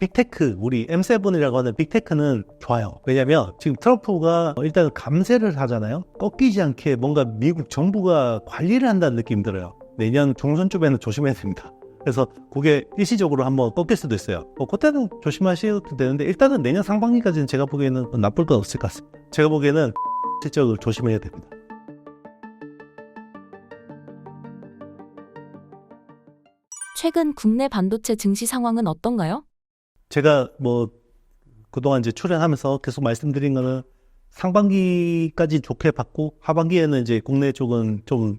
빅테크, 우리 M7이라고 하는 빅테크는 좋아요. 왜냐면 지금 트럼프가 일단 감세를 하잖아요. 꺾이지 않게 뭔가 미국 정부가 관리를 한다는 느낌이 들어요. 내년 중순쯤에는 조심해야 됩니다. 그래서 그게 일시적으로 한번 꺾일 수도 있어요. 그때는 조심하셔도 되는데 일단은 내년 상반기까지는 제가 보기에는 나쁠 건 없을 것 같습니다. 제가 보기에는 실적을 조심해야 됩니다. 최근 국내 반도체 증시 상황은 어떤가요? 제가 그동안 이제 출연하면서 계속 말씀드린 거는 상반기까지 좋게 봤고 하반기에는 이제 국내 쪽은 좀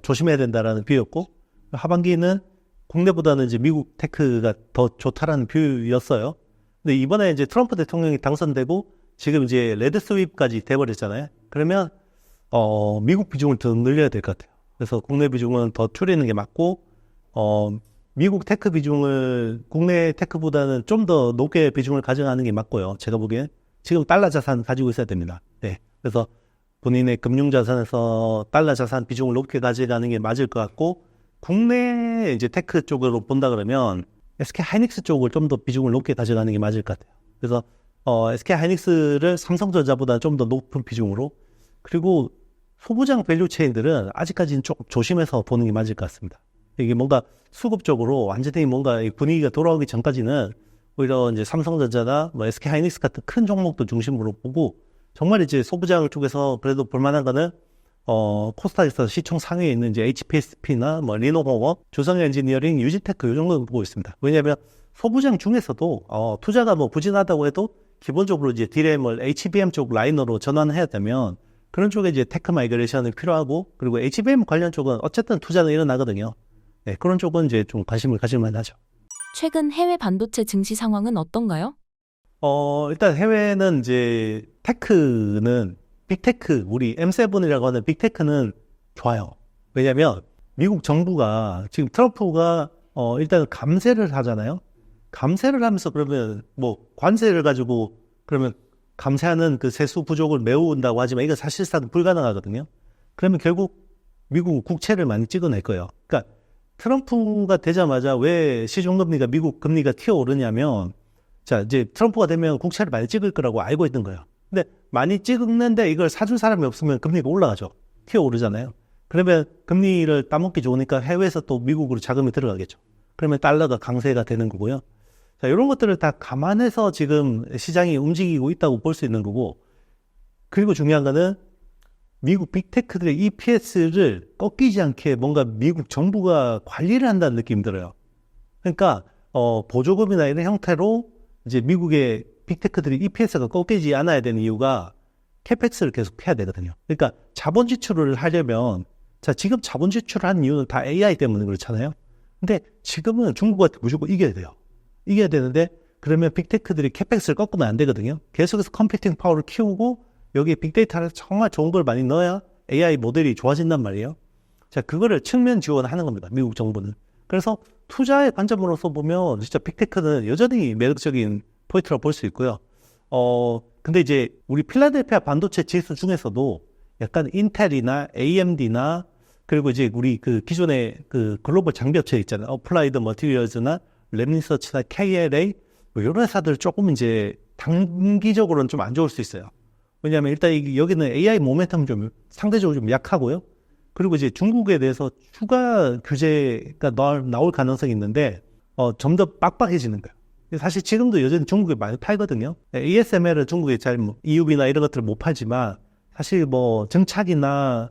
조심해야 된다라는 뷰였고 하반기에는 국내보다는 이제 미국 테크가 더 좋다라는 뷰였어요. 근데 이번에 이제 트럼프 대통령이 당선되고 지금 이제 레드 스윕까지 돼버렸잖아요. 그러면 미국 비중을 더 늘려야 될 것 같아요. 그래서 국내 비중은 더 줄이는 게 맞고 미국 테크 비중을 국내 테크보다는 좀 더 높게 비중을 가져가는 게 맞고요. 제가 보기엔 지금 달러 자산 가지고 있어야 됩니다. 네. 그래서 본인의 금융 자산에서 달러 자산 비중을 높게 가져가는 게 맞을 것 같고 국내 이제 테크 쪽으로 본다 그러면 SK 하이닉스 쪽을 좀 더 비중을 높게 가져가는 게 맞을 것 같아요. 그래서 SK 하이닉스를 삼성전자보다 좀 더 높은 비중으로 그리고 소부장 밸류 체인들은 아직까지는 조금 조심해서 보는 게 맞을 것 같습니다. 이게 뭔가 수급적으로 완전히 뭔가 분위기가 돌아오기 전까지는 오히려 이제 삼성전자나 SK 하이닉스 같은 큰 종목도 중심으로 보고 정말 이제 소부장 쪽에서 그래도 볼만한 거는 코스닥에서 시총 상위에 있는 이제 HPSP나 리노공업, 조성 엔지니어링, 유지테크 이 정도는 보고 있습니다. 왜냐하면 소부장 중에서도 투자가 부진하다고 해도 기본적으로 이제 디램을 HBM 쪽 라인으로 전환해야 되면 그런 쪽에 이제 테크 마이그레이션이 필요하고 그리고 HBM 관련 쪽은 어쨌든 투자는 일어나거든요. 네, 그런 쪽은 이제 좀 관심을 가질 만하죠. 최근 해외 반도체 증시 상황은 어떤가요? 일단 해외는 이제 테크는 빅테크, 우리 M7이라고 하는 빅테크는 좋아요. 왜냐면 미국 정부가 지금 트럼프가 일단 감세를 하잖아요. 감세를 하면서 그러면 관세를 가지고 그러면 감세하는 그 세수 부족을 메운다고 하지만 이건 사실상 불가능하거든요. 그러면 결국 미국 국채를 많이 찍어낼 거예요. 그러니까 트럼프가 되자마자 왜 시중금리가 미국 금리가 튀어오르냐면 자 이제 트럼프가 되면 국채를 많이 찍을 거라고 알고 있는 거예요. 근데 많이 찍는데 이걸 사줄 사람이 없으면 금리가 올라가죠. 튀어오르잖아요. 그러면 금리를 따먹기 좋으니까 해외에서 또 미국으로 자금이 들어가겠죠. 그러면 달러가 강세가 되는 거고요. 자, 이런 것들을 다 감안해서 지금 시장이 움직이고 있다고 볼 수 있는 거고 그리고 중요한 거는 미국 빅테크들의 EPS를 꺾이지 않게 뭔가 미국 정부가 관리를 한다는 느낌이 들어요. 그러니까 보조금이나 이런 형태로 이제 미국의 빅테크들이 EPS가 꺾이지 않아야 되는 이유가 캐펙스를 계속 해야 되거든요. 그러니까 자본 지출을 하려면 자 지금 자본 지출을 하는 이유는 다 AI 때문에 그렇잖아요. 근데 지금은 중국한테 무조건 이겨야 돼요. 이겨야 되는데 그러면 빅테크들이 캐펙스를 꺾으면 안 되거든요. 계속해서 컴퓨팅 파워를 키우고 여기에 빅데이터를 정말 좋은 걸 많이 넣어야 AI 모델이 좋아진단 말이에요. 자, 그거를 측면 지원하는 겁니다. 미국 정부는. 그래서 투자의 관점으로서 보면 진짜 빅테크는 여전히 매력적인 포인트라고 볼 수 있고요. 근데 이제 우리 필라델피아 반도체 지수 중에서도 약간 인텔이나 AMD나 그리고 이제 우리 그 기존의 그 글로벌 장비업체 있잖아요. 어플라이드 머티리얼즈나 랩리서치나 KLA 이런 회사들 조금 이제 단기적으로는 좀 안 좋을 수 있어요. 왜냐하면 일단 여기는 AI 모멘텀 좀 상대적으로 좀 약하고요. 그리고 이제 중국에 대해서 추가 규제가 나올 가능성이 있는데 좀 더 빡빡해지는 거예요. 사실 지금도 여전히 중국에 많이 팔거든요. ASML은 중국에 잘 EUV나 이런 것들을 못 팔지만 사실 정착이나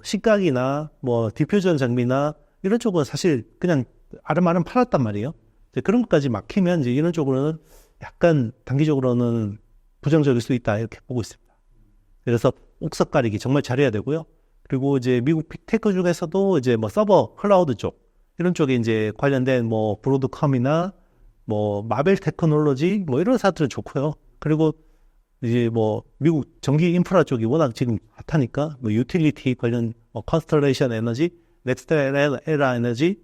식각이나 디퓨전 장비나 이런 쪽은 사실 그냥 아름아름 팔았단 말이에요. 그런 것까지 막히면 이제 이런 쪽으로는 약간 단기적으로는 부정적일 수 있다 이렇게 보고 있습니다. 그래서 옥석 가리기 정말 잘해야 되고요. 그리고 이제 미국 빅테크 중에서도 이제 서버 클라우드 쪽 이런 쪽에 이제 관련된 브로드컴이나 마벨 테크놀로지 이런 사들은 좋고요. 그리고 이제 미국 전기 인프라 쪽이 워낙 지금 핫하니까 유틸리티 관련 컨스텔레이션 에너지, 넥스트 에라 에너지,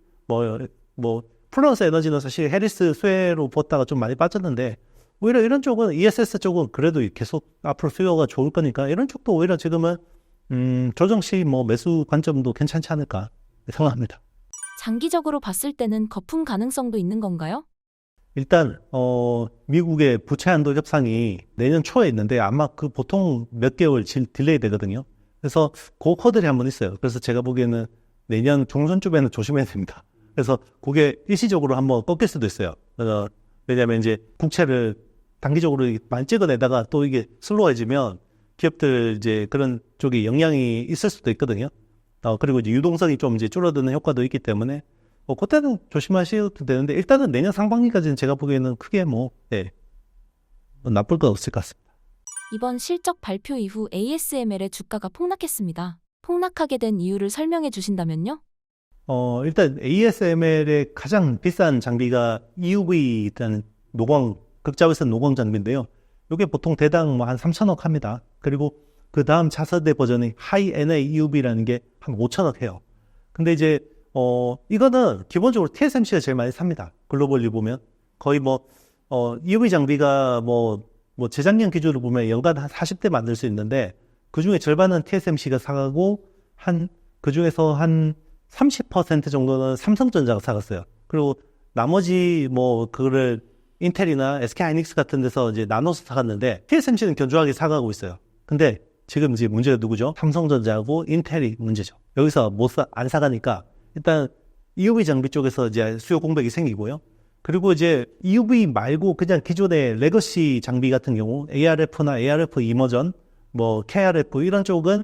플러스 에너지는 사실 해리스 수혜로 보다가 좀 많이 빠졌는데 오히려 이런 쪽은 ESS 쪽은 그래도 계속 앞으로 수요가 좋을 거니까 이런 쪽도 오히려 지금은 조정 시 매수 관점도 괜찮지 않을까 생각합니다. 장기적으로 봤을 때는 거품 가능성도 있는 건가요? 일단 미국의 부채 한도 협상이 내년 초에 있는데 아마 그 보통 몇 개월 딜레이 되거든요. 그래서 그 허들이 한번 있어요. 그래서 제가 보기에는 내년 중순쯤에는 조심해야 됩니다. 그래서 그게 일시적으로 한번 꺾일 수도 있어요. 왜냐하면 이제 국채를 단기적으로 많이 찍어내다가 또 이게 슬로워해지면 기업들 이제 그런 쪽에 영향이 있을 수도 있거든요. 그리고 이제 유동성이 좀 이제 줄어드는 효과도 있기 때문에 그때는 조심하셔도 되는데 일단은 내년 상반기까지는 제가 보기에는 크게 뭐 나쁠 건 없을 것 같습니다. 이번 실적 발표 이후 ASML의 주가가 폭락했습니다. 폭락하게 된 이유를 설명해 주신다면요? 일단 ASML의 가장 비싼 장비가 EUV라는 극자외선 노광 장비인데요. 이게 보통 대당 뭐 한 3천억 합니다. 그리고 그 다음 차세대 버전이 하이 NA EUV라는 게 한 5천억 해요. 근데 이제 이거는 기본적으로 TSMC가 제일 많이 삽니다. 글로벌리 보면 거의 EUV 장비가 재작년 기준으로 보면 연간 한 40대 만들 수 있는데 그 중에 절반은 TSMC가 사가고 그 중에서 한 30% 정도는 삼성전자가 사갔어요. 그리고 나머지 그거를 인텔이나 SK하이닉스 같은 데서 이제 나눠서 사갔는데 TSMC는 견조하게 사가고 있어요. 근데 지금 이제 문제가 누구죠? 삼성전자하고 인텔이 문제죠. 여기서 안 사가니까 일단 EUV 장비 쪽에서 이제 수요 공백이 생기고요. 그리고 이제 EUV 말고 그냥 기존의 레거시 장비 같은 경우 ARF나 ARF 이머전, KRF 이런 쪽은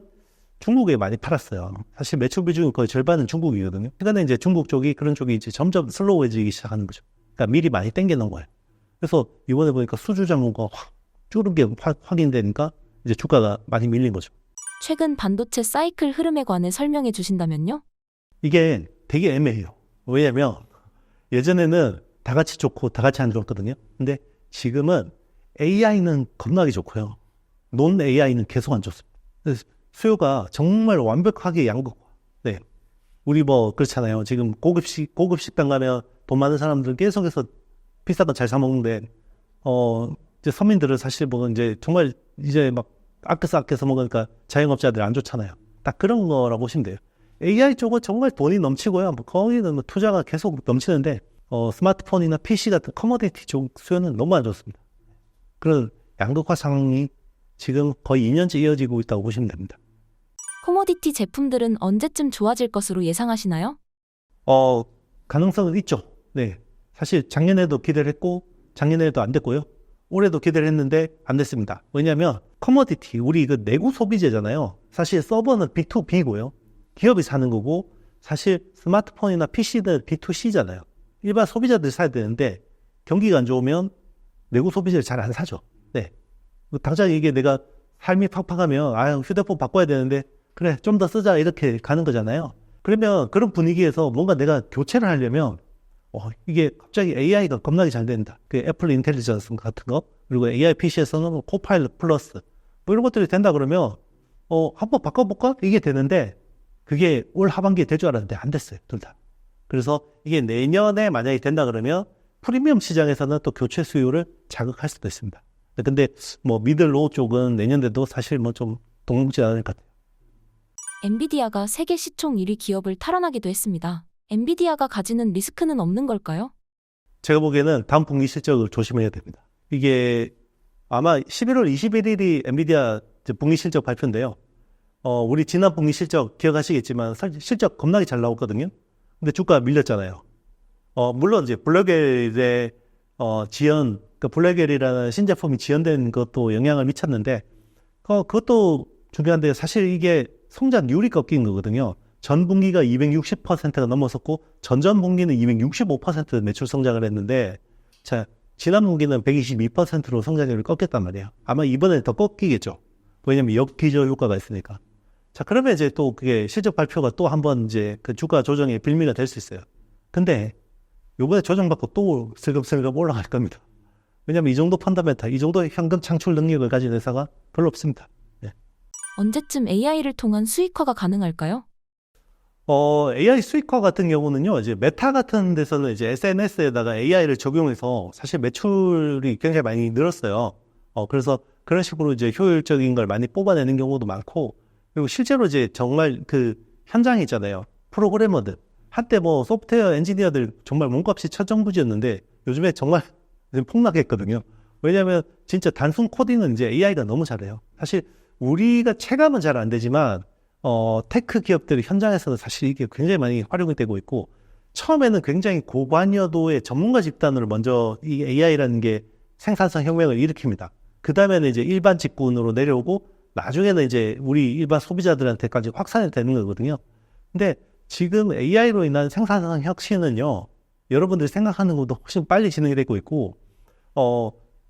중국에 많이 팔았어요. 사실 매출 비중이 거의 절반은 중국이거든요. 최근에 이제 중국 쪽이 그런 쪽이 이제 점점 슬로우해지기 시작하는 거죠. 그러니까 미리 많이 땡겨놓은 거예요. 그래서 이번에 보니까 수주 잔고가 확 줄은 게 확인되니까 이제 주가가 많이 밀린 거죠. 최근 반도체 사이클 흐름에 관해 설명해 주신다면요? 이게 되게 애매해요. 왜냐면 예전에는 다 같이 좋고 다 같이 안 좋았거든요. 근데 지금은 AI는 겁나게 좋고요. 논 AI는 계속 안 좋습니다. 그래서 수요가 정말 완벽하게 양극화. 네. 우리 그렇잖아요. 지금 고급 식당 가면 돈 많은 사람들은 계속해서 비싼 거 잘 사 먹는데, 이제 서민들은 사실 이제 정말 이제 아껴서 먹으니까 자영업자들 안 좋잖아요. 딱 그런 거라고 보시면 돼요. AI 쪽은 정말 돈이 넘치고요. 거기는 투자가 계속 넘치는데, 스마트폰이나 PC 같은 커머디티 쪽 수요는 너무 안 좋습니다. 그런 양극화 상황이 지금 거의 2년째 이어지고 있다고 보시면 됩니다. 코모디티 제품들은 언제쯤 좋아질 것으로 예상하시나요? 가능성은 있죠. 네. 사실 작년에도 기대를 했고, 작년에도 안 됐고요. 올해도 기대를 했는데 안 됐습니다. 왜냐하면 커머디티, 우리 그 내구 소비재잖아요. 사실 서버는 B2B고요. 기업이 사는 거고, 사실 스마트폰이나 PC는 B2C잖아요. 일반 소비자들이 사야 되는데 경기가 안 좋으면 내구 소비재를 잘 안 사죠. 네. 당장 이게 내가 삶이 팍팍하면 휴대폰 바꿔야 되는데 그래 좀 더 쓰자 이렇게 가는 거잖아요. 그러면 그런 분위기에서 뭔가 내가 교체를 하려면 이게 갑자기 AI가 겁나게 잘 된다. 그 애플 인텔리전스 같은 거 그리고 AI PC에서는 코파일럿 플러스 이런 것들이 된다 그러면 한번 바꿔볼까? 이게 되는데 그게 올 하반기에 될 줄 알았는데 안 됐어요. 둘 다. 그래서 이게 내년에 만약에 된다 그러면 프리미엄 시장에서는 또 교체 수요를 자극할 수도 있습니다. 근데 미들로우 쪽은 내년에도 사실 좀 동뭉지 않을 것 같아요. 엔비디아가 세계 시총 1위 기업을 탈환하기도 했습니다. 엔비디아가 가지는 리스크는 없는 걸까요? 제가 보기에는 다음 분기 실적을 조심해야 됩니다. 이게 아마 11월 21일이 엔비디아 분기 실적 발표인데요. 우리 지난 분기 실적 기억하시겠지만 실적 겁나게 잘 나왔거든요. 근데 주가 밀렸잖아요. 물론 이제 블랙웰의 지연, 그 블랙웰이라는 신제품이 지연된 것도 영향을 미쳤는데 그것도 중요한데 사실 이게 성장률이 꺾인 거거든요. 전 분기가 260%가 넘었었고 전전 분기는 265% 매출 성장을 했는데 지난 분기는 122%로 성장률을 꺾였단 말이에요. 아마 이번에 더 꺾이겠죠. 왜냐면 역기저 효과가 있으니까. 그러면 이제 또 그게 실적 발표가 또 한번 이제 그 주가 조정의 빌미가 될 수 있어요. 근데 요번에 조정받고 또 슬금슬금 올라갈 겁니다. 왜냐면 이 정도 펀더멘탈, 이 정도 현금 창출 능력을 가진 회사가 별로 없습니다. 네. 언제쯤 AI를 통한 수익화가 가능할까요? AI 수익화 같은 경우는요, 이제 메타 같은 데서는 이제 SNS에다가 AI를 적용해서 사실 매출이 굉장히 많이 늘었어요. 그래서 그런 식으로 이제 효율적인 걸 많이 뽑아내는 경우도 많고, 그리고 실제로 이제 정말 그 현장에 있잖아요. 프로그래머들. 한때 소프트웨어 엔지니어들 정말 몸값이 천정부지였는데, 요즘에 정말 폭락했거든요. 왜냐하면 진짜 단순 코딩은 이제 AI가 너무 잘해요. 사실 우리가 체감은 잘 안 되지만 테크 기업들이 현장에서는 사실 이게 굉장히 많이 활용이 되고 있고, 처음에는 굉장히 고관여도의 전문가 집단으로 먼저 이 AI라는 게 생산성 혁명을 일으킵니다. 그 다음에는 이제 일반 직군으로 내려오고, 나중에는 이제 우리 일반 소비자들한테까지 확산이 되는 거거든요. 근데 지금 AI로 인한 생산성 혁신은요, 여러분들이 생각하는 것보다 훨씬 빨리 진행이 되고 있고,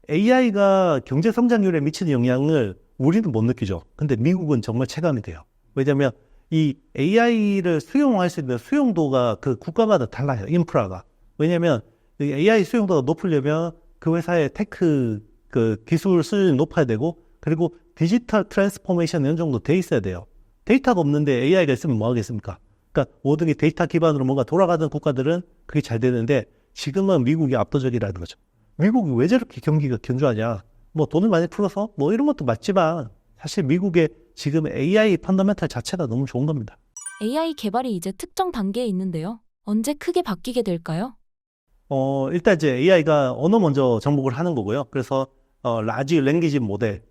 AI가 경제 성장률에 미치는 영향을 우리는 못 느끼죠. 근데 미국은 정말 체감이 돼요. 왜냐하면 이 AI를 수용할 수 있는 수용도가 그 국가마다 달라요. 인프라가. 왜냐하면 이 AI 수용도가 높으려면 그 회사의 테크 그 기술 수준이 높아야 되고, 그리고 디지털 트랜스포메이션 어느 정도 돼 있어야 돼요. 데이터가 없는데 AI가 있으면 뭐 하겠습니까? 그러니까 모든 게 데이터 기반으로 뭔가 돌아가던 국가들은 그게 잘 되는데, 지금은 미국이 압도적이라는 거죠. 미국이 왜 저렇게 경기가 견조하냐? 뭐 돈을 많이 풀어서 뭐 이런 것도 맞지만, 사실 미국의 지금 AI 펀더멘탈 자체가 너무 좋은 겁니다. AI 개발이 이제 특정 단계에 있는데요. 언제 크게 바뀌게 될까요? 일단 이제 AI가 언어 먼저 정복을 하는 거고요. 그래서 라지 랭귀지 모델,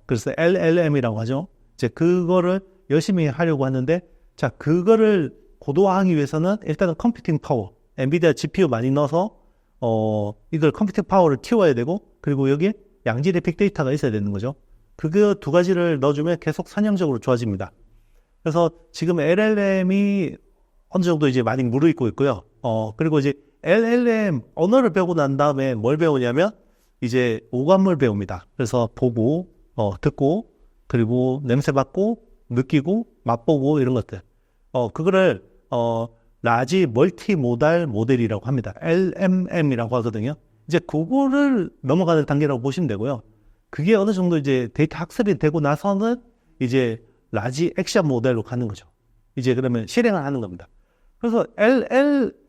그래서 LLM이라고 하죠. 이제 그거를 열심히 하려고 하는데, 자, 그거를 고도화하기 위해서는 일단은 컴퓨팅 파워, 엔비디아 GPU 많이 넣어서 이걸 컴퓨팅 파워를 키워야 되고, 그리고 여기에 양질의 빅데이터가 있어야 되는 거죠. 그거 두 가지를 넣어주면 계속 선형적으로 좋아집니다. 그래서 지금 LLM이 어느 정도 이제 많이 무르익고 있고요. 그리고 이제 LLM 언어를 배우고 난 다음에 뭘 배우냐면 이제 오감을 배웁니다. 그래서 보고, 듣고, 그리고 냄새 맡고, 느끼고, 맛보고 이런 것들. 그거를 라지 멀티 모달 모델이라고 합니다. LMM이라고 하거든요. 이제 그거를 넘어가는 단계라고 보시면 되고요. 그게 어느 정도 이제 데이터 학습이 되고 나서는 이제 라지 액션 모델로 가는 거죠. 이제 그러면 실행을 하는 겁니다. 그래서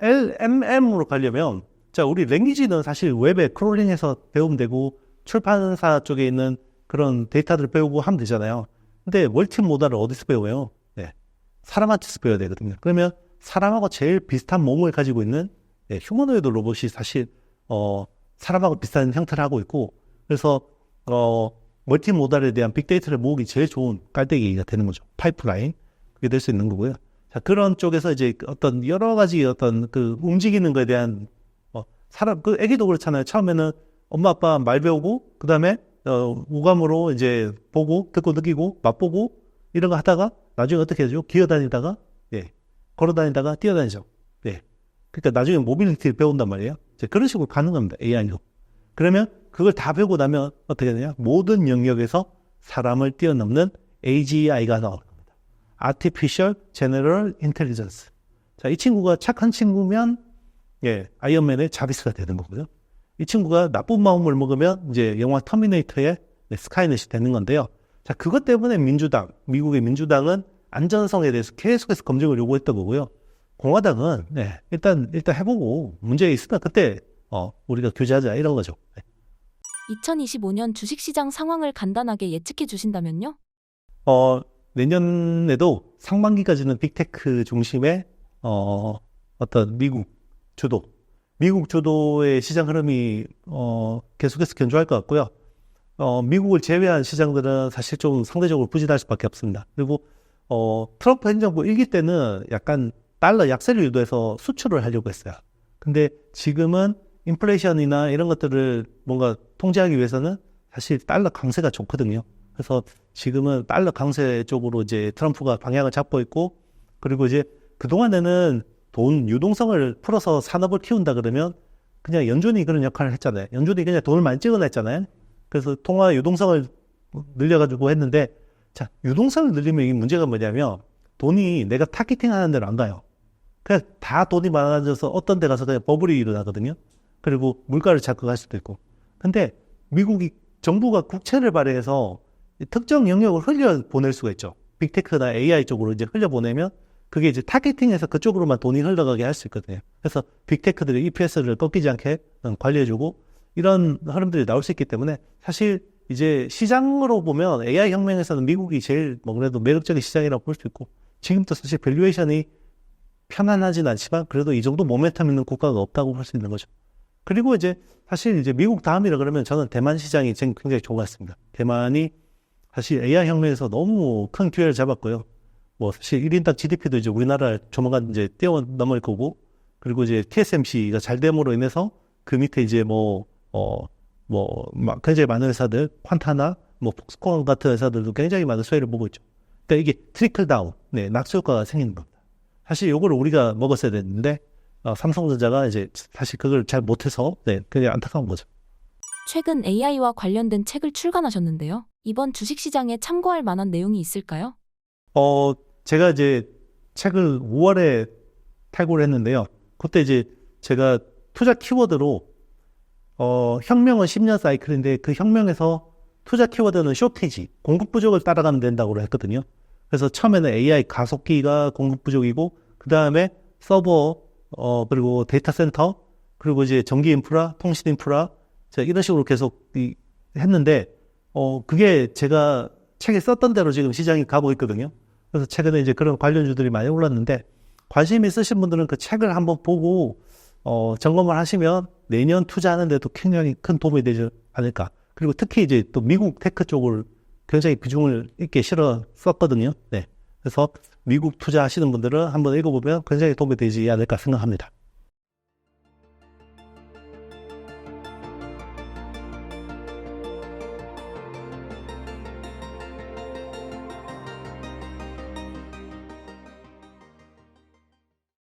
LMM으로 가려면, 자, 우리 랭귀지는 사실 웹에 크롤링해서 배우면 되고, 출판사 쪽에 있는 그런 데이터들을 배우고 하면 되잖아요. 근데 멀티 모달을 어디서 배워요? 네. 사람한테서 배워야 되거든요. 그러면 사람하고 제일 비슷한 몸을 가지고 있는 휴머노이드 로봇이 사실 사람하고 비슷한 형태를 하고 있고, 그래서 멀티 모달에 대한 빅데이터를 모으기 제일 좋은 깔때기가 되는 거죠. 파이프라인. 그게 될 수 있는 거고요. 자, 그런 쪽에서 이제 어떤 여러 가지 어떤 그 움직이는 거에 대한 그 애기도 그렇잖아요. 처음에는 엄마 아빠 말 배우고, 그 다음에 오감으로 이제 보고, 듣고, 느끼고, 맛보고 이런 거 하다가 나중에 어떻게 하죠? 기어다니다가, 걸어다니다가 뛰어다니죠. 그러니까 나중에 모빌리티를 배운단 말이에요. 이제 그런 식으로 가는 겁니다. AI로. 그러면 그걸 다 배우고 나면 어떻게 되냐? 모든 영역에서 사람을 뛰어넘는 AGI가 나오는 겁니다. Artificial General Intelligence. 자, 이 친구가 착한 친구면 아이언맨의 자비스가 되는 거고요. 이 친구가 나쁜 마음을 먹으면 이제 영화 터미네이터의 스카이넷이 되는 건데요. 자, 그것 때문에 미국의 민주당은 안전성에 대해서 계속해서 검증을 요구했던 거고요. 공화당은 일단 해보고 문제가 있으면 그때 우리가 규제하자 이런 거죠. 2025년 주식시장 상황을 간단하게 예측해 주신다면요? 내년에도 상반기까지는 빅테크 중심의 어떤 미국 주도의 시장 흐름이 계속해서 견조할 것 같고요. 미국을 제외한 시장들은 사실 좀 상대적으로 부진할 수밖에 없습니다. 그리고 트럼프 행정부 1기 때는 약간 달러 약세를 유도해서 수출을 하려고 했어요. 근데 지금은 인플레이션이나 이런 것들을 뭔가 통제하기 위해서는 사실 달러 강세가 좋거든요. 그래서 지금은 달러 강세 쪽으로 이제 트럼프가 방향을 잡고 있고, 그리고 이제 그동안에는 돈 유동성을 풀어서 산업을 키운다 그러면 그냥 연준이 그런 역할을 했잖아요. 연준이 그냥 돈을 많이 찍어냈잖아요. 그래서 통화 유동성을 늘려가지고 했는데, 자, 유동성을 늘리면 이 문제가 뭐냐면 돈이 내가 타겟팅 하는 데로 안 가요. 그냥 다 돈이 많아져서 어떤 데 가서 그냥 버블이 일어나거든요. 그리고 물가를 자극할 수도 있고. 근데 미국이 정부가 국채를 발행해서 특정 영역을 흘려보낼 수가 있죠. 빅테크나 AI 쪽으로 이제 흘려보내면 그게 이제 타겟팅해서 그쪽으로만 돈이 흘러가게 할 수 있거든요. 그래서 빅테크들의 EPS를 꺾이지 않게 관리해주고 이런 흐름들이 나올 수 있기 때문에 사실 이제 시장으로 보면 AI 혁명에서는 미국이 제일 뭐 그래도 매력적인 시장이라고 볼 수 있고, 지금도 사실 밸류에이션이 편안하진 않지만 그래도 이 정도 모멘텀 있는 국가가 없다고 볼 수 있는 거죠. 그리고 이제 사실 이제 미국 다음이라 그러면 저는 대만 시장이 지금 굉장히 좋은 것 같습니다. 대만이 사실 AI 혁명에서 너무 큰 기회를 잡았고요. 뭐 사실 1인당 GDP도 이제 우리나라 조만간 이제 뛰어넘을 거고, 그리고 이제 TSMC가 잘 됨으로 인해서 그 밑에 이제 막 굉장히 많은 회사들, 퀀타나, 뭐 폭스콘 같은 회사들도 굉장히 많은 수혜를 보고 있죠. 그러니까 이게 트리클 다운, 네, 낙수 효과가 생기는 겁니다. 사실 요거를 우리가 먹었어야 됐는데, 삼성전자가 이제 사실 그걸 잘 못해서, 네, 그냥 안타까운 거죠. 최근 AI와 관련된 책을 출간하셨는데요. 이번 주식시장에 참고할 만한 내용이 있을까요? 제가 이제 책을 5월에 탈고를 했는데요. 그때 이제 제가 투자 키워드로, 혁명은 10년 사이클인데 그 혁명에서 투자 키워드는 쇼티지, 공급 부족을 따라가면 된다고 했거든요. 그래서 처음에는 AI 가속기가 공급 부족이고, 그 다음에 서버, 그리고 데이터 센터, 그리고 이제 전기 인프라, 통신 인프라, 이런 식으로 계속 했는데, 그게 제가 책에 썼던 대로 지금 시장이 가고 있거든요. 그래서 최근에 이제 그런 관련주들이 많이 올랐는데, 관심 있으신 분들은 그 책을 한번 보고, 점검을 하시면 내년 투자하는데도 굉장히 큰 도움이 되지 않을까. 그리고 특히 이제 또 미국 테크 쪽을 굉장히 비중을 있게 실어 썼거든요. 네. 그래서 미국 투자하시는 분들은 한번 읽어보면 굉장히 도움이 되지 않을까 생각합니다.